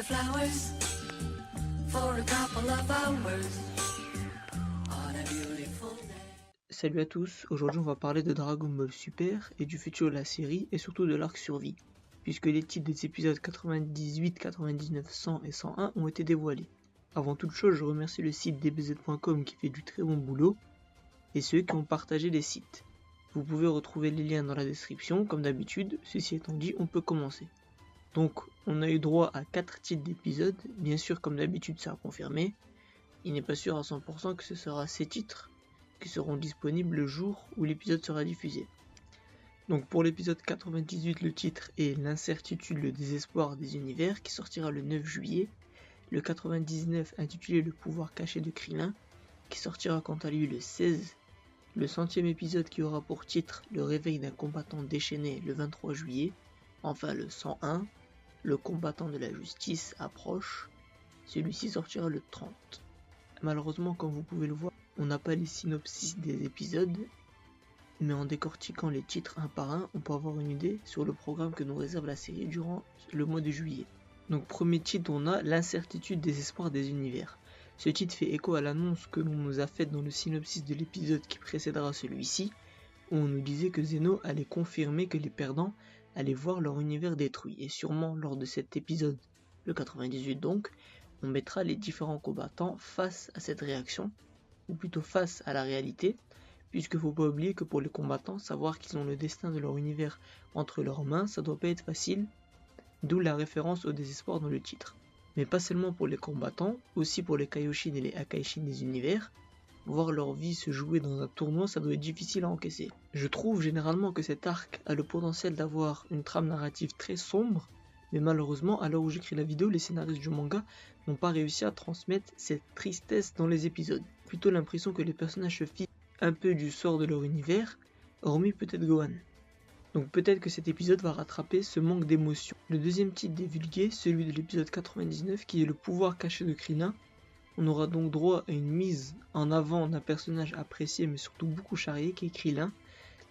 the flowers for a couple of hours on a beautiful day. Salut à tous, aujourd'hui on va parler de Dragon Ball Super et du futur de la série et surtout de l'arc survie, puisque les titres des épisodes 98, 99, 100 et 101 ont été dévoilés. Avant toute chose, je remercie le site dbz.com qui fait du très bon boulot et ceux qui ont partagé les sites. Vous pouvez retrouver les liens dans la description comme d'habitude, ceci étant dit, on peut commencer. Donc on a eu droit à 4 titres d'épisodes, bien sûr comme d'habitude ça a confirmé, il n'est pas sûr à 100% que ce sera ces titres qui seront disponibles le jour où l'épisode sera diffusé. Donc pour l'épisode 98, le titre est L'incertitude, le désespoir des univers qui sortira le 9 juillet. Le 99 intitulé Le pouvoir caché de Krillin qui sortira quant à lui le 16. Le 100e épisode qui aura pour titre Le réveil d'un combattant déchaîné le 23 juillet. Enfin le 101, Le combattant de la justice approche. Celui-ci sortira le 30. Malheureusement, comme vous pouvez le voir, on n'a pas les synopsis des épisodes, mais en décortiquant les titres un par un, on peut avoir une idée sur le programme que nous réserve la série durant le mois de juillet. Donc premier titre, on a L'incertitude, désespoir des univers. Ce titre fait écho à l'annonce que l'on nous a faite dans le synopsis de l'épisode qui précédera celui-ci, où on nous disait que Zeno allait confirmer que les perdants allaient voir leur univers détruit. Et sûrement lors de cet épisode, le 98 donc, on mettra les différents combattants face à cette réaction, ou plutôt face à la réalité, puisque faut pas oublier que pour les combattants, savoir qu'ils ont le destin de leur univers entre leurs mains, ça doit pas être facile, d'où la référence au désespoir dans le titre. Mais pas seulement pour les combattants, aussi pour les Kaioshin et les Akaishin des univers, voir leur vie se jouer dans un tournoi, ça doit être difficile à encaisser. Je trouve généralement que cet arc a le potentiel d'avoir une trame narrative très sombre, mais malheureusement, à l'heure où j'écris la vidéo, les scénaristes du manga n'ont pas réussi à transmettre cette tristesse dans les épisodes. Plutôt l'impression que les personnages se fichent un peu du sort de leur univers, hormis peut-être Gohan. Donc peut-être que cet épisode va rattraper ce manque d'émotion. Le deuxième titre divulgué, celui de l'épisode 99, qui est Le pouvoir caché de Krillin. On aura donc droit à une mise en avant d'un personnage apprécié mais surtout beaucoup charrié qui est Krillin.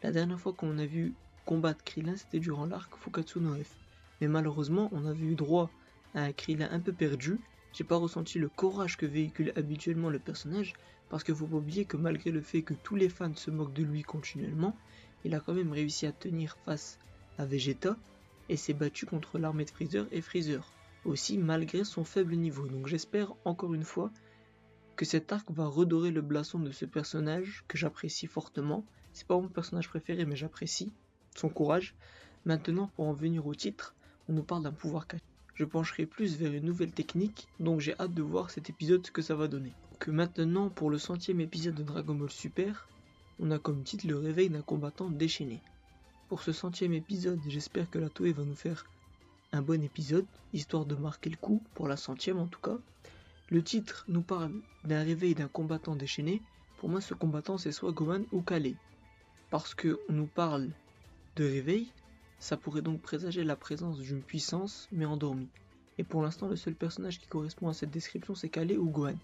La dernière fois qu'on a vu combattre Krillin, c'était durant l'arc Fukatsu no F. Mais malheureusement, on avait eu droit à un Krillin un peu perdu. J'ai pas ressenti le courage que véhicule habituellement le personnage, parce qu'il faut pas oublier que malgré le fait que tous les fans se moquent de lui continuellement, il a quand même réussi à tenir face à Vegeta et s'est battu contre l'armée de Freezer et Freezer, aussi malgré son faible niveau. Donc j'espère encore une fois que cet arc va redorer le blason de ce personnage que j'apprécie fortement. C'est pas mon personnage préféré mais j'apprécie son courage. Maintenant pour en venir au titre, on nous parle d'un pouvoir caché. Je pencherai plus vers une nouvelle technique, donc j'ai hâte de voir cet épisode ce que ça va donner. Que maintenant pour le 100e épisode de Dragon Ball Super, on a comme titre Le réveil d'un combattant déchaîné. Pour ce 100e épisode, j'espère que la Toei va nous faire un bon épisode, histoire de marquer le coup, pour la 100e en tout cas. Le titre nous parle d'un réveil d'un combattant déchaîné. Pour moi ce combattant c'est soit Gohan ou Kale. Parce qu'on nous parle de réveil, ça pourrait donc présager la présence d'une puissance mais endormie. Et pour l'instant le seul personnage qui correspond à cette description c'est Kale ou Gohan.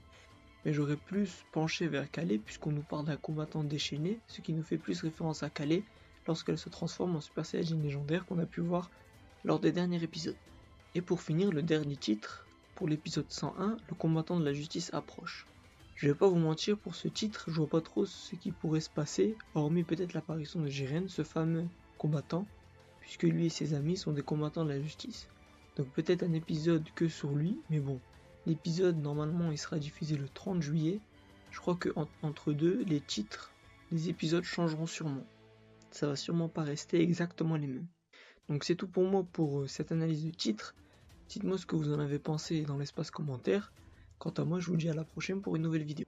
Mais j'aurais plus penché vers Kale puisqu'on nous parle d'un combattant déchaîné, ce qui nous fait plus référence à Kale lorsqu'elle se transforme en Super Saiyajin légendaire qu'on a pu voir lors des derniers épisodes. Et pour finir, le dernier titre, pour l'épisode 101, Le combattant de la justice approche. Je vais pas vous mentir, pour ce titre, je vois pas trop ce qui pourrait se passer, hormis peut-être l'apparition de Jiren, ce fameux combattant, puisque lui et ses amis sont des combattants de la justice. Donc peut-être un épisode que sur lui, mais bon. L'épisode, normalement, il sera diffusé le 30 juillet. Je crois que entre deux, les titres, les épisodes changeront sûrement. Ça va sûrement pas rester exactement les mêmes. Donc c'est tout pour moi pour cette analyse de titre. Dites-moi ce que vous en avez pensé dans l'espace commentaire. Quant à moi, je vous dis à la prochaine pour une nouvelle vidéo.